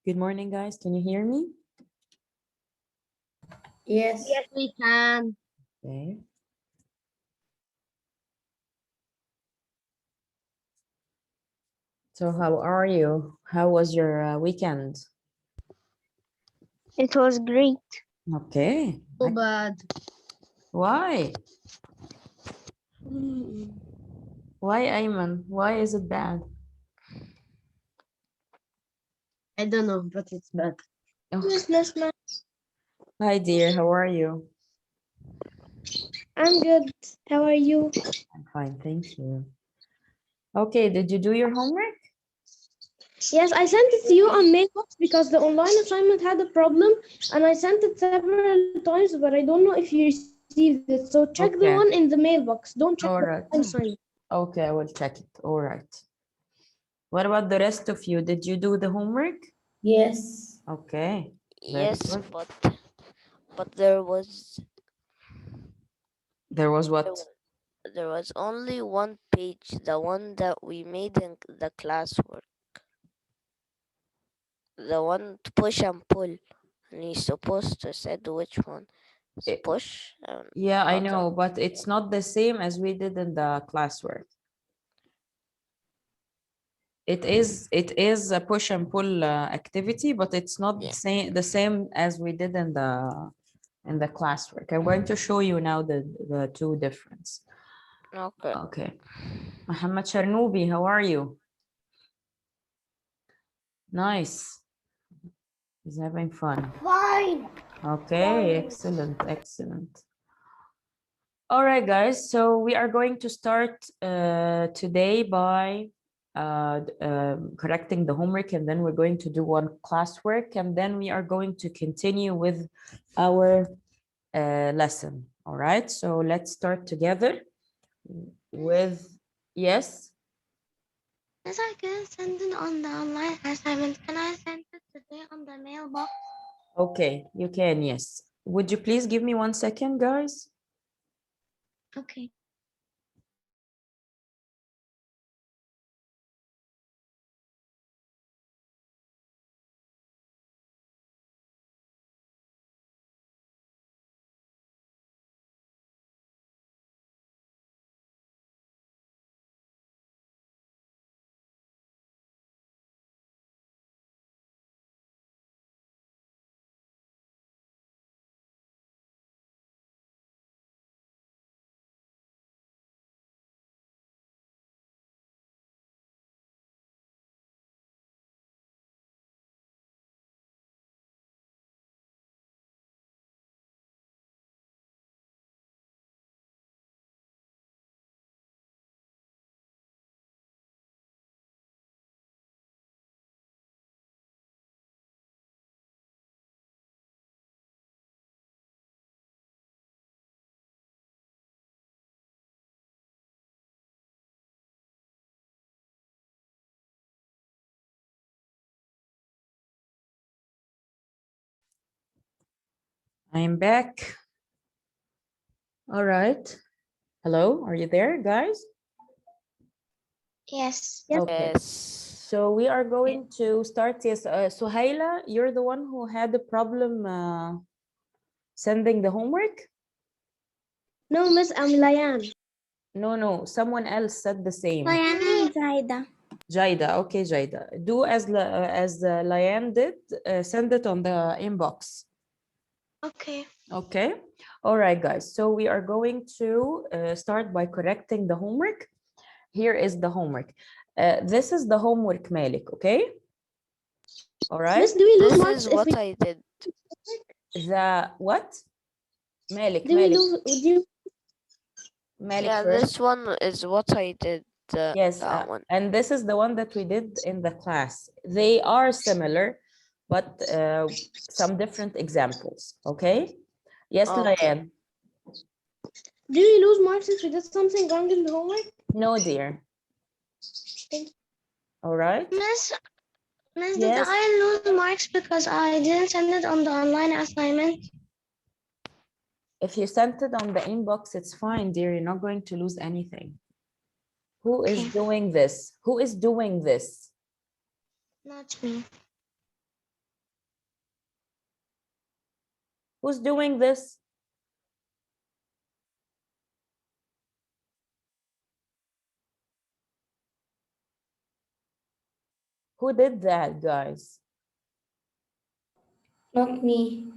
Good morning, guys. Can you hear me? Yes. Yes, we can. Okay. So how are you? How was your weekend? It was great. Okay. So bad. Why? Why, Ayman? Why is it bad? I don't know, but it's bad. Oh, Useless man. hi, dear. How are you? I'm good. How are you? I'm fine, thank you. Okay, did you do your homework? Yes, I sent it to you on mailbox because the online assignment had a problem and I sent it several times, but I don't know if you received it. So check the one in the Okay. mailbox. Don't check the All online right. assignment. Okay, I will check it. All right. What about the rest of you? Did you do the homework? Yes. Okay. Very Yes, good. but there was There was there, what? wa- there was only one page, the one that we made in the classwork, the one to push and pull, and you're supposed to said which one is It- push and Yeah, I button. know, but it's not the same as we did in the classwork. It is a push and pull activity, but it's not Yeah. the same as we did in the classwork. I'm going to show you now the two difference. Okay. Okay. Muhammad Sharnoubi, how are you? Nice. He's having fun. Fine. Okay, excellent, excellent. All right, guys. So we are going to start today by correcting the homework, and then we're going to do one classwork, and then we are going to continue with our lesson. All right. So let's start together with yes. Yes, I can send it on the online assignment. Can I send it today on the mailbox? Okay, you can. Yes. Would you please give me 1 second, guys? Okay. I'm back. All right. Hello, are you there, guys? Yes. Okay. Yes. So we are going to start. Yes, Suhaila, you're the one who had the problem sending the homework? No, Miss, I'm Layan. No, someone else said the same. Layan and Zaida. Jaida, okay, Jaida. Do as Layan did, send it on the inbox. Okay. Okay. All right, guys. So we are going to start by correcting the homework. Here is the homework. This is the homework, Malik, okay? All right. Miss, do we lose This marks is if what we I did. The what? Malik, do we Malik, lose? Do you, Malik Yeah, first. this one is what I did. Yes, That one. and this is the one that we did in the class. They are similar, but some different examples, okay? Yes, Okay. Layan. do we lose marks if we did something wrong in the homework? No, dear. Thank you. All right. Miss, did Yes. I lose marks because I didn't send it on the online assignment? If you sent it on the inbox, it's fine, dear. You're not going to lose anything. Who is Okay. doing this? Who is doing this? Not me. Who's doing this? Who did that, guys? Not me.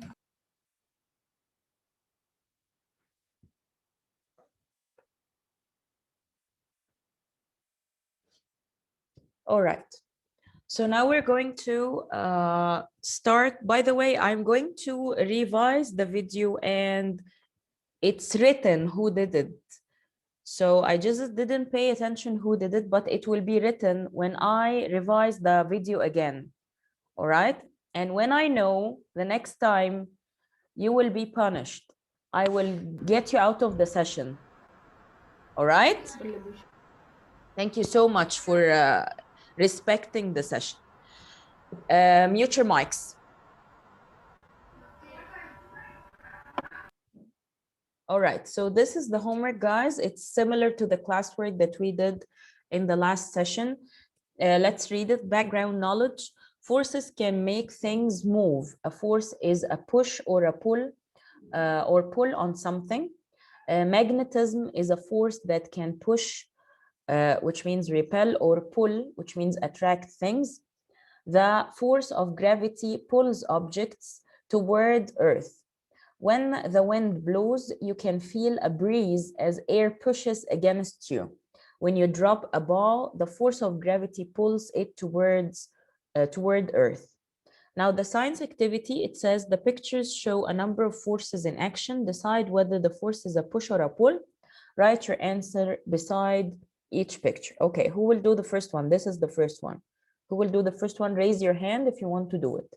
All right. So now we're going to start. By the way, I'm going to revise the video and it's written who did it. So I just didn't pay attention who did it, but it will be written when I revise the video again. All right. And when I know the next time you will be punished, I will get you out of the session. All right. Thank you so much for respecting the session. Mute your mics. All right, so this is the homework, guys. It's similar to the classwork that we did in the last session. Let's read it. Background knowledge. Forces can make things move. A force is a push or a pull on something. Magnetism is a force that can push, which means repel, or pull, which means attract things. The force of gravity pulls objects toward Earth. When the wind blows, you can feel a breeze as air pushes against you. When you drop a ball, the force of gravity pulls it toward Earth. Now, the science activity, it says the pictures show a number of forces in action. Decide whether the force is a push or a pull. Write your answer beside each picture. Okay, who will do the first one? This is the first one. Who will do the first one? Raise your hand if you want to do it.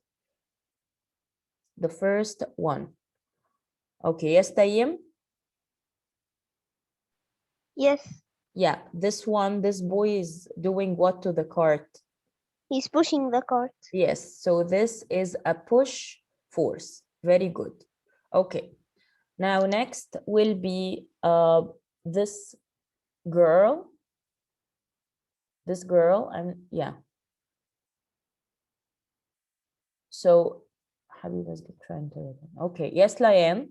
The first one. Okay, yes, Tayyim? Yes, Yeah, this one, this boy is doing what to the cart? he's pushing the cart. Yes, so this is a push force. Very good. Okay, now next will be this girl. This girl, and yeah. So, Habiba's trying to. Okay, yes, Layan.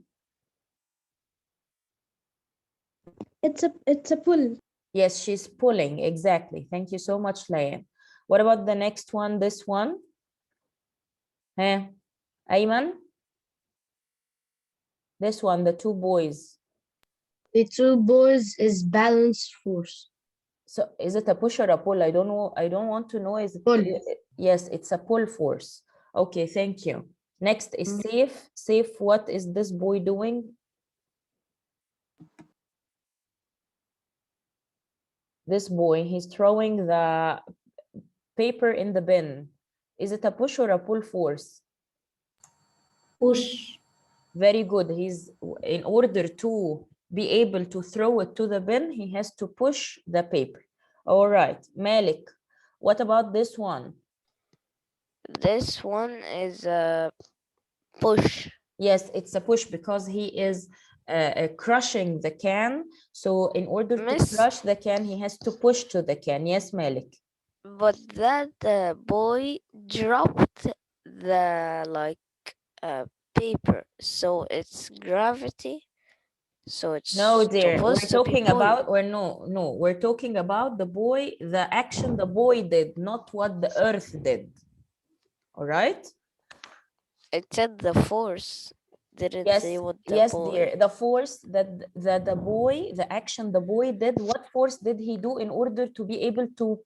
It's a pull. Yes, she's pulling, exactly. Thank you so much, Layan. What about the next one, this one? Hey, Ayman? This one, the two boys. The two boys is balance force. So is it a push or a pull? I don't know. I don't want to know. Is it Pull. Yes, it's a pull force. Okay, thank you. Next is safe. Safe, what is this boy doing? This boy, he's throwing the paper in the bin. Is it a push or a pull force? Push. Very good. He's, in order to be able to throw it to the bin, he has to push the paper. All right, Malik, what about this one? This one is a push. Yes, it's a push because he is crushing the can. So in order to Miss- crush the can, he has to push to the can. Yes, Malik. But that boy dropped the paper, so it's gravity. So it's No, dear, we're supposed to be talking pull. about, or no, we're talking about the boy, the action the boy did, not what the earth did. All right? It said the force. Didn't Yes, say what the yes, boy. dear. The force that the boy, the action the boy did, what force did he do in order to be able to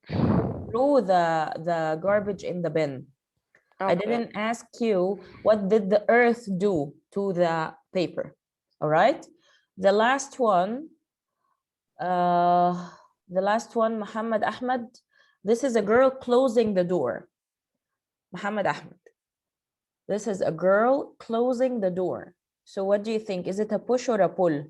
throw the garbage in the bin? I Okay. didn't ask you what did the earth do to the paper. All right. The last one, Muhammad Ahmed. This is a girl closing the door. Muhammad Ahmed. This is a girl closing the door. So what do you think? Is it a push or a pull?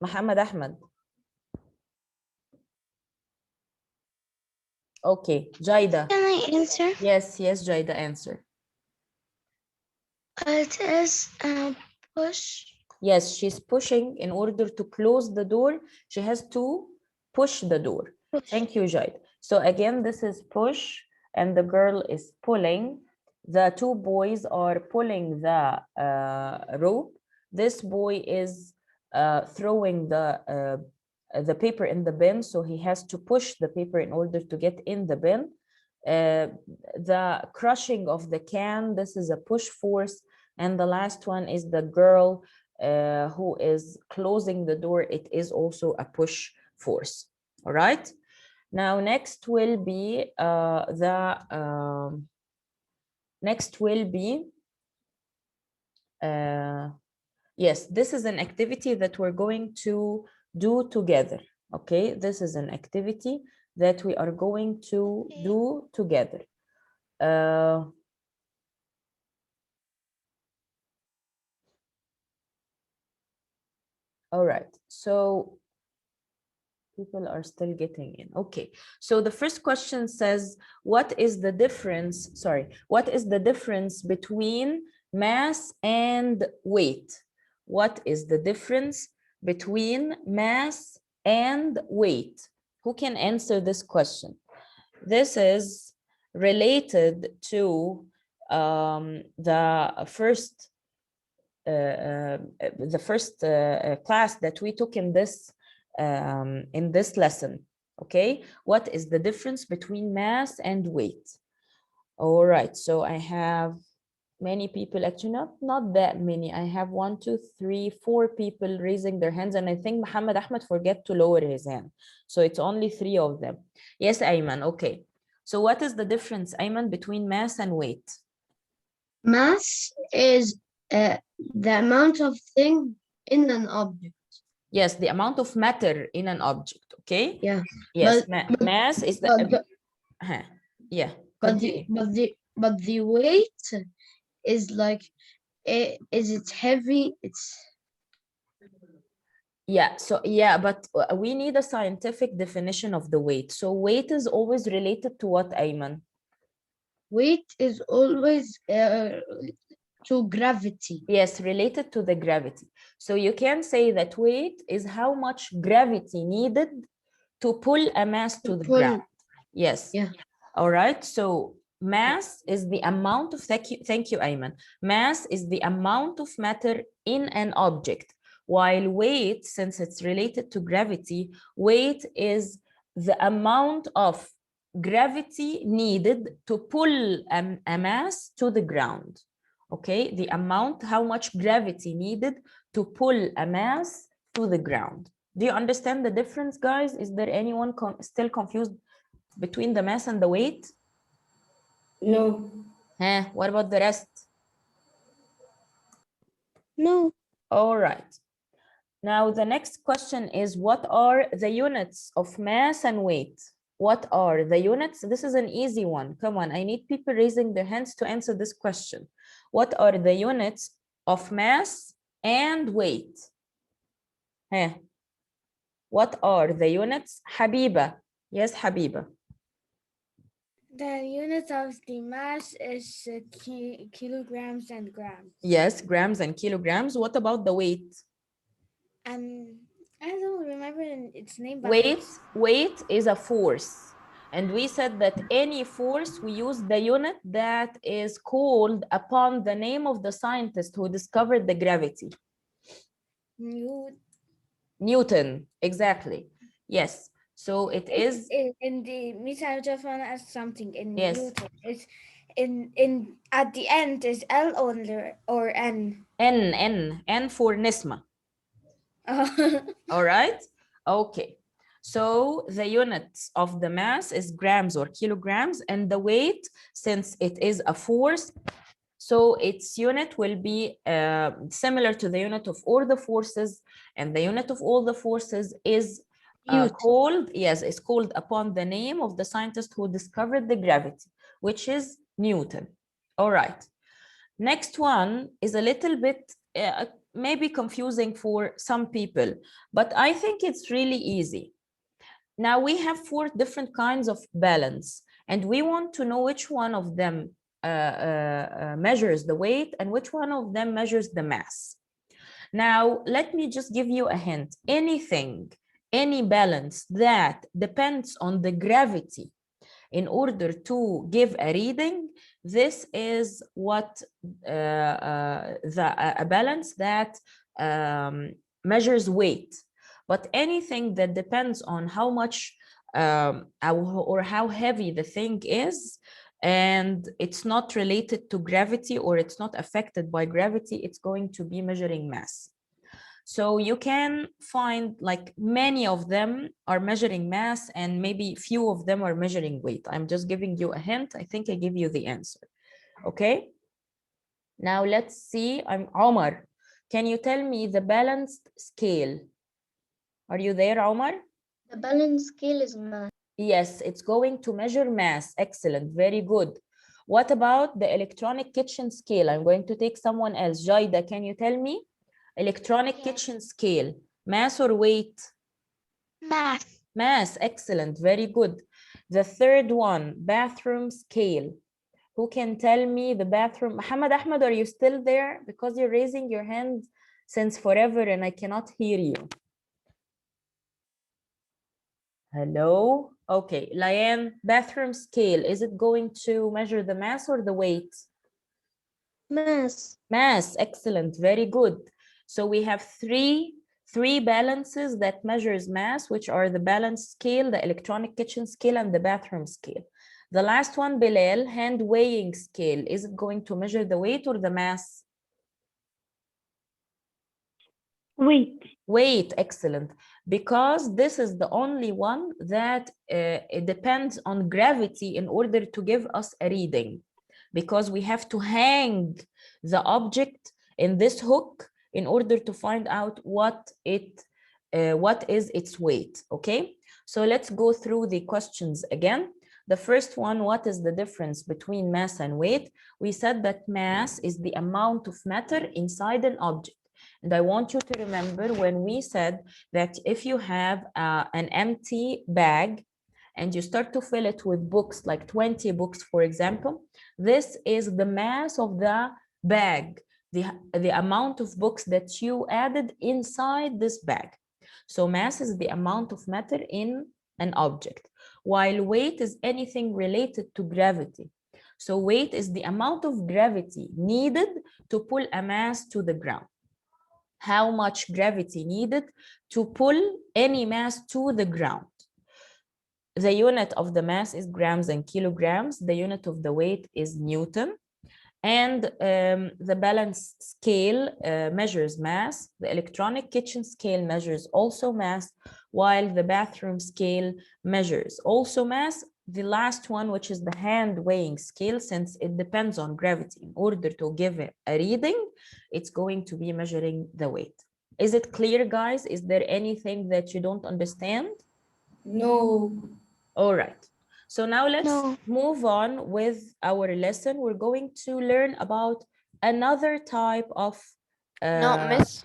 Muhammad Ahmed. Okay, Jaida. Can I answer? Yes, Jaida, answer. It is a push. Yes, she's pushing in order to close the door. She has to push the door. Thank you, Jaida. So again, this is push and the girl is pulling. The two boys are pulling the rope. This boy is throwing the paper in the bin, so he has to push the paper in order to get in the bin. The crushing of the can, this is a push force. And the last one is the girl who is closing the door. It is also a push force. All right. Now next will be yes, this is an activity that we're going to do together. Okay, this is an activity that we are going to do together. All right, so people are still getting in. Okay, so the first question says, what is the difference between mass and weight? What is the difference between mass and weight? Who can answer this question? This is related to the first class that we took in this lesson. Okay, what is the difference between mass and weight? All right, so I have many people, actually not that many. I have 1, 2, 3, 4 people raising their hands, and I think Muhammad Ahmed forget to lower his hand, so it's only 3 of them. Yes, Ayman. Okay, so what is the difference, Ayman, between mass and weight? Mass is the amount of thing in an object. Yes, the amount of matter in an object. Okay. Yeah. Yes, But mass is the yeah. But the weight is like, is it heavy? It's yeah. So yeah, but we need a scientific definition of the weight. So weight is always related to what, Ayman? weight is always to gravity. Yes, related to the gravity. So you can say that weight is how much gravity needed to pull a mass to the ground. Yes. Yeah. All right. So mass is the amount of, thank you, Ayman. Mass is the amount of matter in an object, while weight, since it's related to gravity, weight is the amount of gravity needed to pull a mass to the ground. Okay, the amount, how much gravity needed to pull a mass to the ground. Do you understand the difference, guys? Is there anyone still confused between the mass and the weight? No. What about the rest? No. All right. Now the next question is, what are the units of mass and weight? What are the units? This is an easy one. Come on, I need people raising their hands to answer this question. What are the units of mass and weight? What are the units? Habiba. Yes, Habiba. The unit of the mass is kilograms and grams. Yes, grams and kilograms. What about the weight? I don't remember its name. Weight is a force. And we said that any force, we use the unit that is called upon the name of the scientist who discovered the gravity. Newton, exactly. Yes. So it is in the Miss, I just want to ask something. In yes. Newton, it's in at the end is L or N? N for Nisma. All right. Okay. So the units of the mass is grams or kilograms, and the weight, since it is a force, so its unit will be similar to the unit of all the forces, and the unit of all the forces is called, yes, it's called upon the name of the scientist who discovered the gravity, which is Newton. All right. Next one is a little bit maybe confusing for some people, but I think it's really easy. Now we have 4 different kinds of balance, and we want to know which one of them measures the weight and which one of them measures the mass. Now, let me just give you a hint. Any balance that depends on the gravity in order to give a reading, this is what a balance that measures weight. But anything that depends on how much or how heavy the thing is, and it's not related to gravity or it's not affected by gravity, it's going to be measuring mass. So you can find like many of them are measuring mass and maybe few of them are measuring weight. I'm just giving you a hint. I think I give you the answer. Okay. Now let's see. I'm Omar. Can you tell me the balanced scale? Are you there, Omar? The balance scale is mass. Yes, it's going to measure mass. Excellent. Very good. What about the electronic kitchen scale? I'm going to take someone else. Jaida, can you tell me? Electronic Yes. kitchen scale, mass or weight? Math. Mass. Excellent. Very good. The third one, bathroom scale. Who can tell me the bathroom? Muhammad Ahmed, are you still there? Because you're raising your hand since forever and I cannot hear you. Hello? Okay, Layan, bathroom scale, is it going to measure the mass or the weight? Mass. Mass, excellent, very good. So we have three balances that measures mass, which are the balance scale, the electronic kitchen scale, and the bathroom scale. The last one, Bilal, hand weighing scale, is it going to measure the weight or the mass? Weight. Weight, excellent, because this is the only one that it depends on gravity in order to give us a reading, because we have to hang the object in this hook in order to find out what is its weight. Okay, so let's go through the questions again. The first one, what is the difference between mass and weight? We said that mass is the amount of matter inside an object. And I want you to remember when we said that if you have an empty bag and you start to fill it with books, like 20 books, for example, this is the mass of the bag, the amount of books that you added inside this bag. So mass is the amount of matter in an object, while weight is anything related to gravity. So weight is the amount of gravity needed to pull a mass to the ground. How much gravity needed to pull any mass to the ground. The unit of the mass is grams and kilograms. The unit of the weight is Newton. And the balance scale measures mass. The electronic kitchen scale measures also mass, while the bathroom scale measures also mass. The last one, which is the hand weighing scale, since it depends on gravity, in order to give it a reading, it's going to be measuring the weight. Is it clear, guys? Is there anything that you don't understand? No. All right. So now let's No. move on with our lesson. We're going to learn about another type of No, Miss,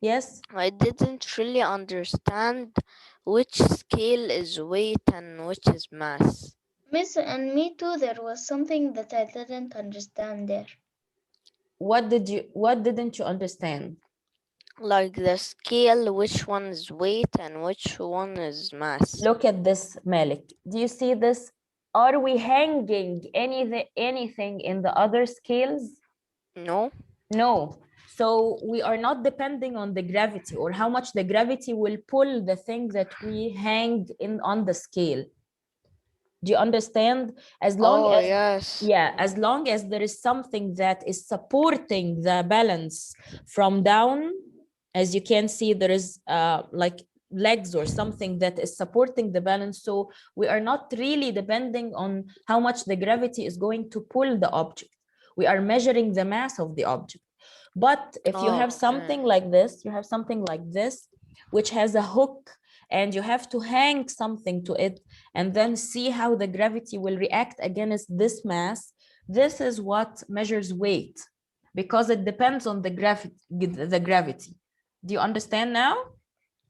yes. I didn't really understand which scale is weight and which is mass. Miss, and me too, there was something that I didn't understand there. What didn't you understand? Like the scale, which one is weight and which one is mass. Look at this, Malik. Do you see this? Are we hanging anything in the other scales? No? No. So we are not depending on the gravity or how much the gravity will pull the thing that we hang in on the scale. Do you understand? As long as yes. yeah, as long as there is something that is supporting the balance from down, as you can see, there is like legs or something that is supporting the balance. So we are not really depending on how much the gravity is going to pull the object. We are measuring the mass of the object. But if you have something like this, you have something like this, which has a hook, and you have to hang something to it and then see how the gravity will react against this mass. This is what measures weight, because it depends on the gravity. Do you understand now?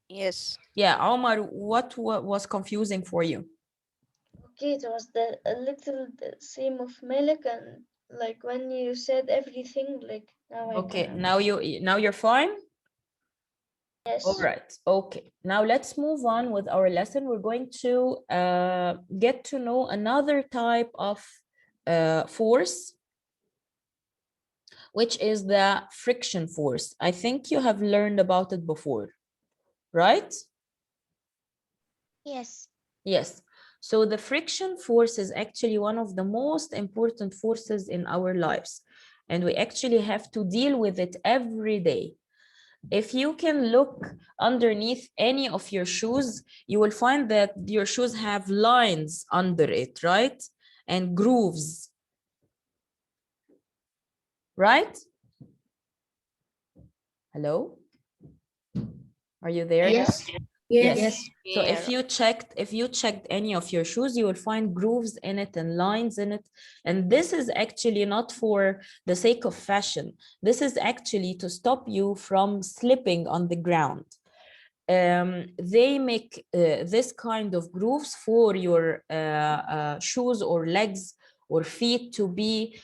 Yes. Yeah, Omar, what was confusing for you? Okay, it was a little the same of Malik, and like when you said everything, like now I Okay, can now you're fine? Yes. All right. Okay. Now let's move on with our lesson. We're going to get to know another type of force, which is the friction force. I think you have learned about it before, right? Yes. Yes. So the friction force is actually one of the most important forces in our lives, and we actually have to deal with it every day. If you can look underneath any of your shoes, you will find that your shoes have lines under it, right? And grooves, right? Hello? Are you there? Yes. Yes. Yes. So if you checked any of your shoes, you will find grooves in it and lines in it. And this is actually not for the sake of fashion. This is actually to stop you from slipping on the ground. They make this kind of grooves for your shoes or legs or feet to be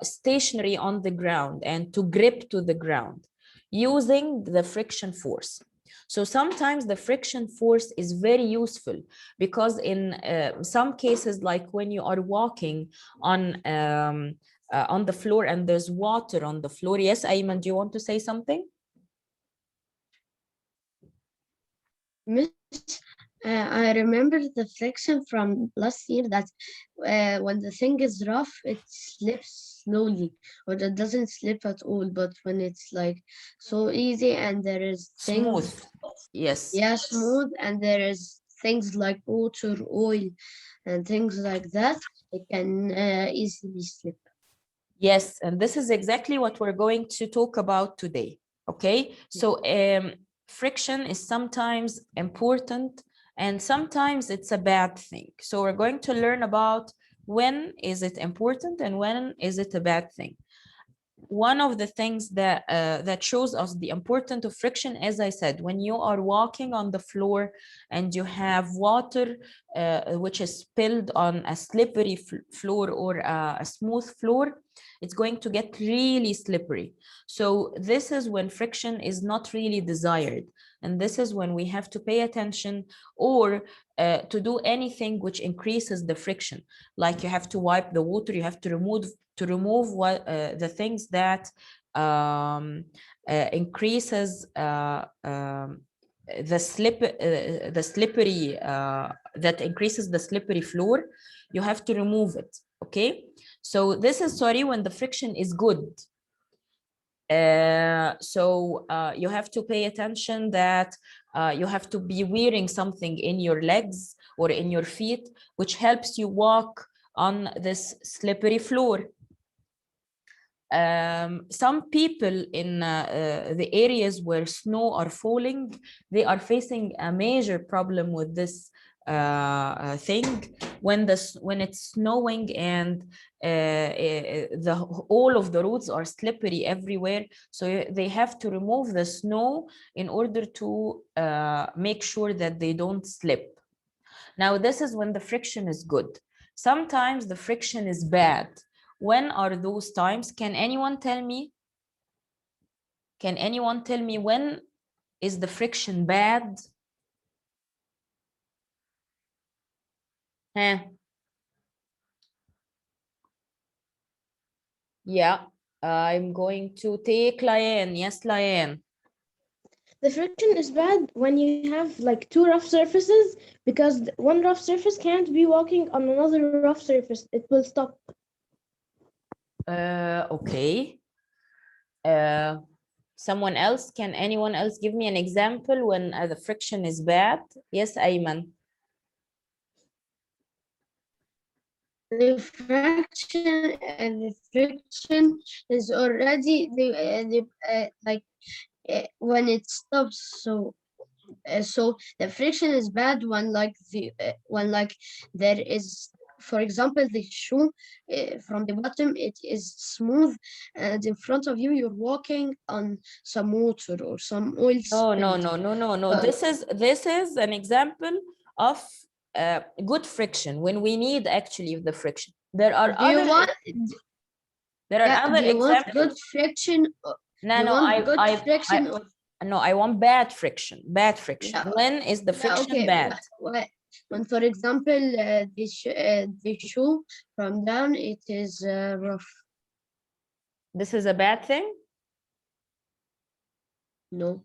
stationary on the ground and to grip to the ground using the friction force. So sometimes the friction force is very useful because in some cases, like when you are walking on the floor and there's water on the floor. Yes, Ayman, do you want to say something? Miss, I remember the friction from last year that when the thing is rough, it slips slowly, or it doesn't slip at all. But when it's like so easy and there is Smooth. things, Yes. yeah, smooth, and there is things like water, oil, and things like that, it can easily slip. Yes, and this is exactly what we're going to talk about today. Okay, so friction is sometimes important and sometimes it's a bad thing. So we're going to learn about when is it important and when is it a bad thing. One of the things that that shows us the importance of friction, as I said, when you are walking on the floor and you have water which is spilled on a slippery floor or a smooth floor, it's going to get really slippery. So this is when friction is not really desired, and this is when we have to pay attention or to do anything which increases the friction, like you have to wipe the water, you have to remove what the things that increases the slippery that increases the slippery floor. You have to remove it. Okay, so this is when the friction is good. You have to pay attention that you have to be wearing something in your legs or in your feet which helps you walk on this slippery floor. Some people in the areas where snow are falling, they are facing a major problem with this thing when it's snowing and all of the roads are slippery everywhere. So they have to remove the snow in order to make sure that they don't slip. Now, this is when the friction is good. Sometimes the friction is bad. When are those times? Can anyone tell me? Can anyone tell me when is the friction bad? Huh? Yeah, I'm going to take Layan. Yes, Layan. The friction is bad when you have like two rough surfaces, because one rough surface can't be walking on another rough surface. It will stop. Okay. Someone else? Can anyone else give me an example when the friction is bad? Yes, Ayman. The friction is already like when it stops. So the friction is bad when like there is, for example, the shoe from the bottom it is smooth, and in front of you you're walking on some water or some oil spilled. No. This is an example of good friction when we need actually the friction. There are Do you want other do you want examples. good friction? No, you no, want good I friction or No, I want bad friction. Bad friction. Yeah. When is the friction Okay, bad? when for example the shoe from down it is rough. This is a bad thing? No.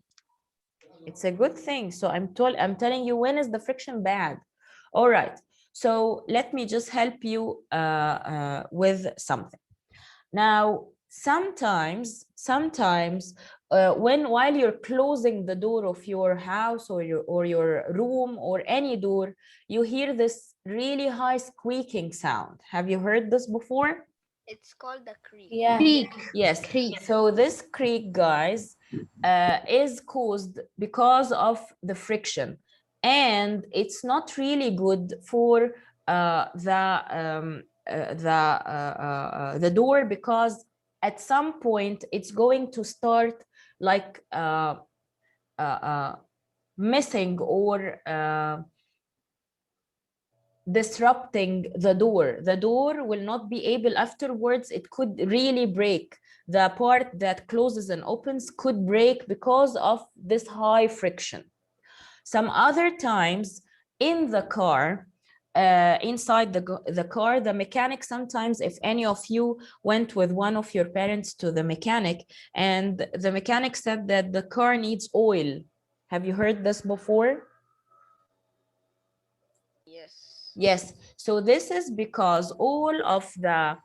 It's a good thing. So I'm telling you, when is the friction bad? All right. So let me just help you with something. Now, sometimes while you're closing the door of your house or your room or any door, you hear this really high squeaking sound. Have you heard this before? It's called the creak. Yeah. Creak. Yes. Creak. So this creak, guys, is caused because of the friction, and it's not really good for the door, because at some point it's going to start like missing or disrupting the door. The door will not be able afterwards. It could really break. The part that closes and opens could break because of this high friction. Some other times in the car, inside the car, the mechanic sometimes, if any of you went with one of your parents to the mechanic and the mechanic said that the car needs oil. Have you heard this before? Yes. Yes, so this is because all of the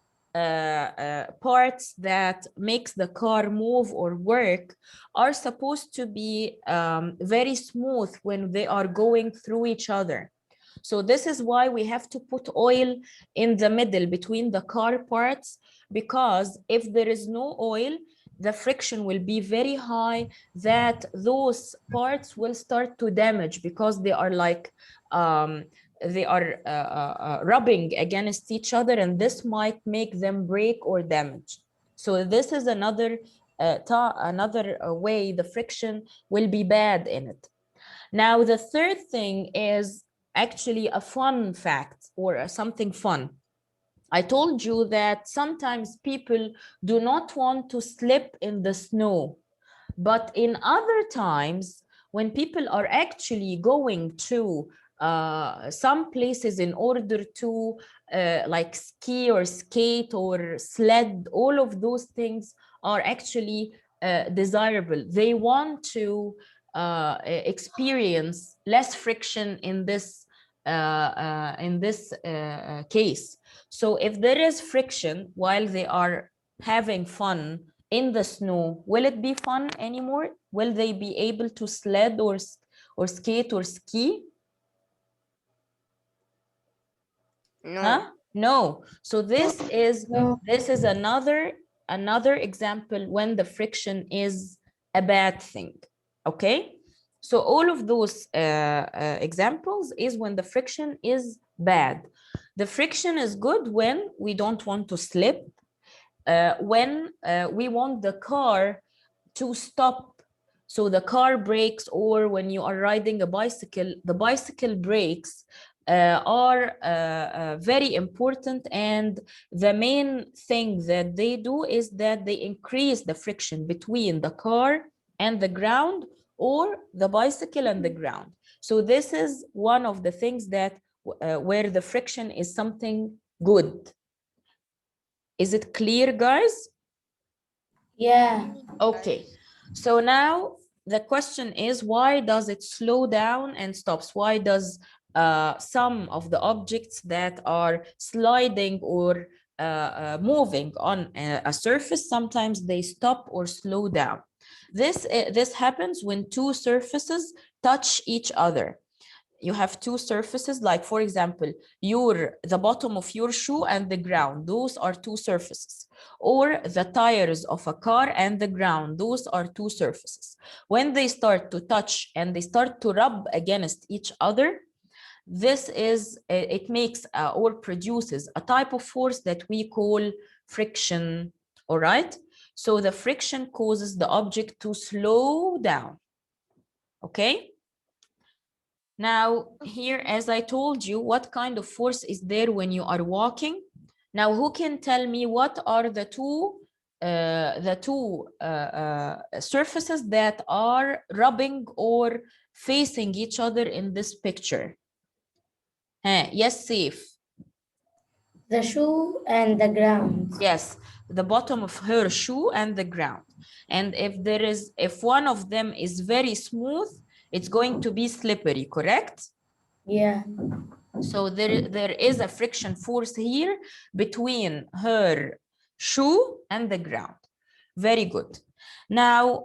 parts that makes the car move or work are supposed to be very smooth when they are going through each other. So this is why we have to put oil in the middle between the car parts, because if there is no oil, the friction will be very high, that those parts will start to damage because they are like rubbing against each other, and this might make them break or damage. So this is another way the friction will be bad in it. Now, the third thing is actually a fun fact or something fun. I told you that sometimes people do not want to slip in the snow, but in other times, when people are actually going to some places in order to like ski or skate or sled, all of those things are actually desirable. They want to experience less friction in this case. So if there is friction while they are having fun in the snow, will it be fun anymore? Will they be able to sled or skate or ski? No. Huh? No. So this is No. another example when the friction is a bad thing. Okay. So all of those examples is when the friction is bad. The friction is good when we don't want to slip, when we want the car to stop. So the car brakes, or when you are riding a bicycle, the bicycle brakes are very important, and the main thing that they do is that they increase the friction between the car and the ground, or the bicycle and the ground. So this is one of the things that where the friction is something good. Is it clear, guys? Yeah. Okay, so now the question is, why does it slow down and stops? Why does some of the objects that are sliding or moving on a surface, sometimes they stop or slow down? This happens when two surfaces touch each other. You have two surfaces, like for example, the bottom of your shoe and the ground, those are two surfaces. Or the tires of a car and the ground, those are two surfaces. When they start to touch and they start to rub against each other, it makes or produces a type of force that we call friction. All right, so the friction causes the object to slow down. Okay. Now here, as I told you, what kind of force is there when you are walking? Now, who can tell me what are the two the two surfaces that are rubbing or facing each other in this picture? Yes, Safe. The shoe and the ground. Yes, the bottom of her shoe and the ground. And if one of them is very smooth, it's going to be slippery, correct? Yeah. So there is a friction force here between her shoe and the ground. Very good. Now,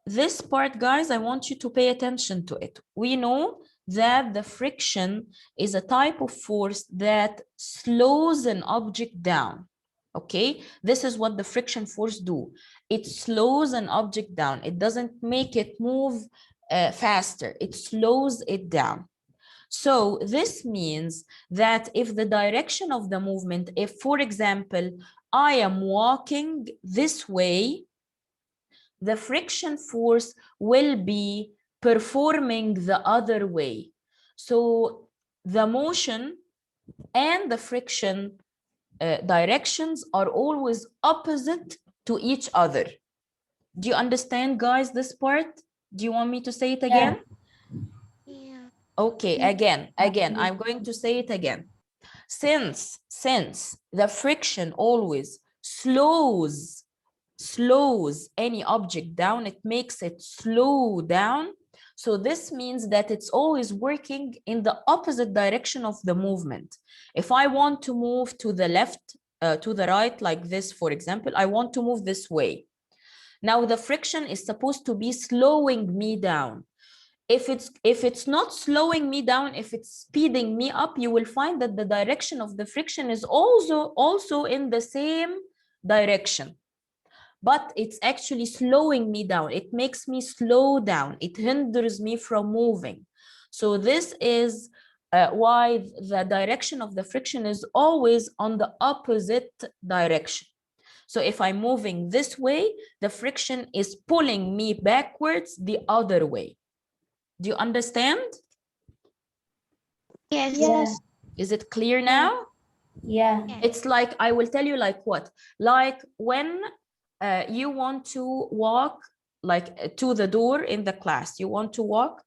this part, guys, I want you to pay attention to it. We know that the friction is a type of force that slows an object down. Okay, this is what the friction force do. It slows an object down. It doesn't make it move faster. It slows it down. So this means that if the direction of the movement, if, for example, I am walking this way, the friction force will be performing the other way. So the motion and the friction directions are always opposite to each other. Do you understand, guys, this part? Do you want me to say it again? Yeah. Okay, again, I'm going to say it again. Since the friction always slows any object down, it makes it slow down. So this means that it's always working in the opposite direction of the movement. If I want to move to the left, to the right, like this, for example, I want to move this way. Now the friction is supposed to be slowing me down. If it's not slowing me down, if it's speeding me up, you will find that the direction of the friction is also in the same direction. But it's actually slowing me down. It makes me slow down. It hinders me from moving. So this is why the direction of the friction is always on the opposite direction. So if I'm moving this way, the friction is pulling me backwards the other way. Do you understand? Yes. Yes. Is it clear now? Yeah. It's like, I will tell you like what? Like when you want to walk like to the door in the class, you want to walk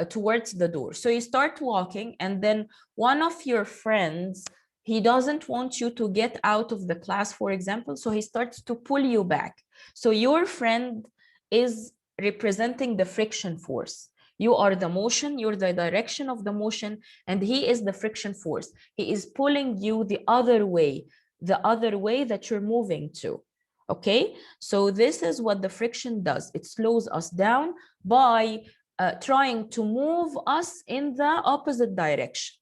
towards the door. So you start walking and then one of your friends, he doesn't want you to get out of the class, for example, so he starts to pull you back. So your friend is representing the friction force. You are the motion, you're the direction of the motion, and he is the friction force. He is pulling you the other way that you're moving to. Okay, so this is what the friction does. It slows us down by trying to move us in the opposite direction.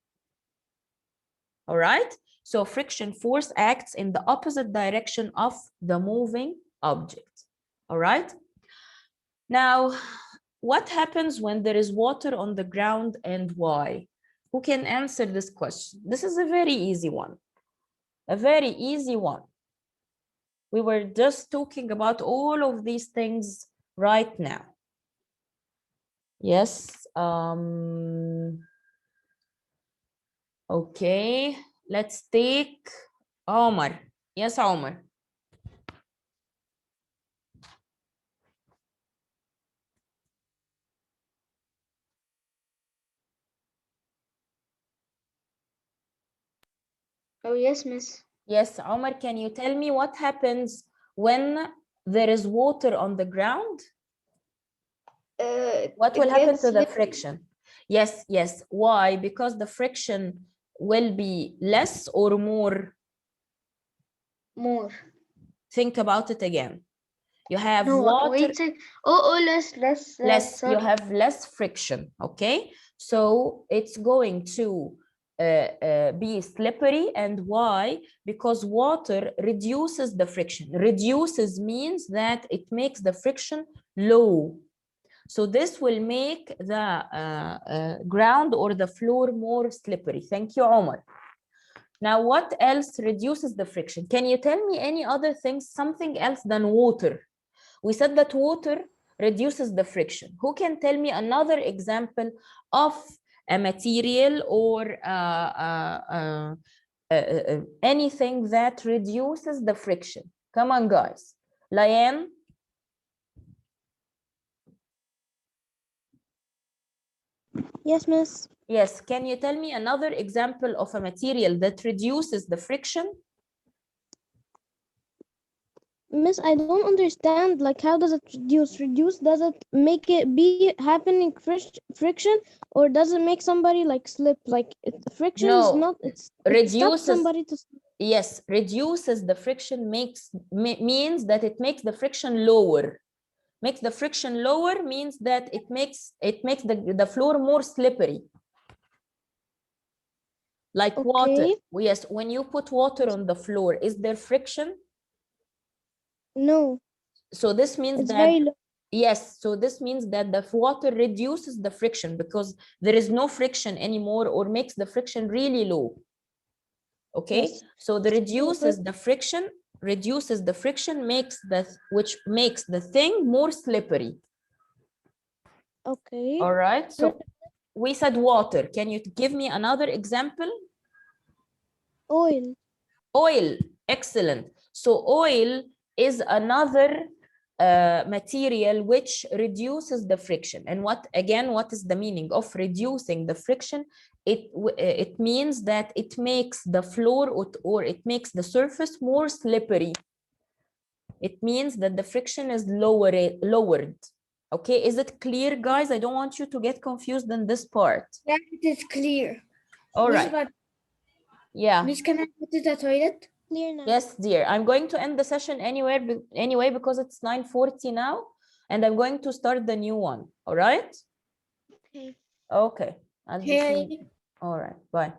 All right, so friction force acts in the opposite direction of the moving object. All right, now what happens when there is water on the ground and why? Who can answer this question? This is a very easy one. A very easy one. We were just talking about all of these things right now. Yes. Okay, let's take Omar. Yes, Omar. Oh, yes, miss. Yes, Omar, can you tell me what happens when there is water on the ground? What will happen to the friction? Yes, yes. Why? Because the friction will be less or more? More. Think about it again. You have No, water. wait. Less. Less, you sorry. have less friction. Okay, so it's going to be slippery. And why? Because water reduces the friction. Reduces means that it makes the friction low. So this will make the ground or the floor more slippery. Thank you, Omar. Now, what else reduces the friction? Can you tell me any other things, something else than water? We said that water reduces the friction. Who can tell me another example of a material or anything that reduces the friction? Come on, guys. Layan. Yes, Miss. Yes, can you tell me another example of a material that reduces the friction? Miss, I don't understand. Like, how does it reduce? Reduce, does it make it be happening friction, or does it make somebody like slip? Like, friction is No, not. It stops reduces. somebody to. Yes, reduces the friction means that it makes the friction lower. Makes the friction lower means that it makes the floor more slippery. Like water. Okay. Yes, when you put water on the floor, is there friction? No, So this means it's that very low. yes, so this means that the water reduces the friction because there is no friction anymore, or makes the friction really low. Okay, Yes. so the reduces the friction which makes the thing more slippery. Okay. All right, so we said water. Can you give me another example? Oil. Oil, excellent. So oil is another material which reduces the friction. And what is the meaning of reducing the friction? It means that it makes the floor or it makes the surface more slippery. It means that the friction is lowered. Okay, is it clear, guys? I don't want you to get confused in this part. Yeah, it is clear. All Miss, right. but Yeah. Miss, can I go to the toilet? Clear now. Yes, dear. I'm going to end the session anyway because it's 9:40 now, and I'm going to start the new one. All right? Okay. Okay. I'll be seeing. Okay. All right. Bye.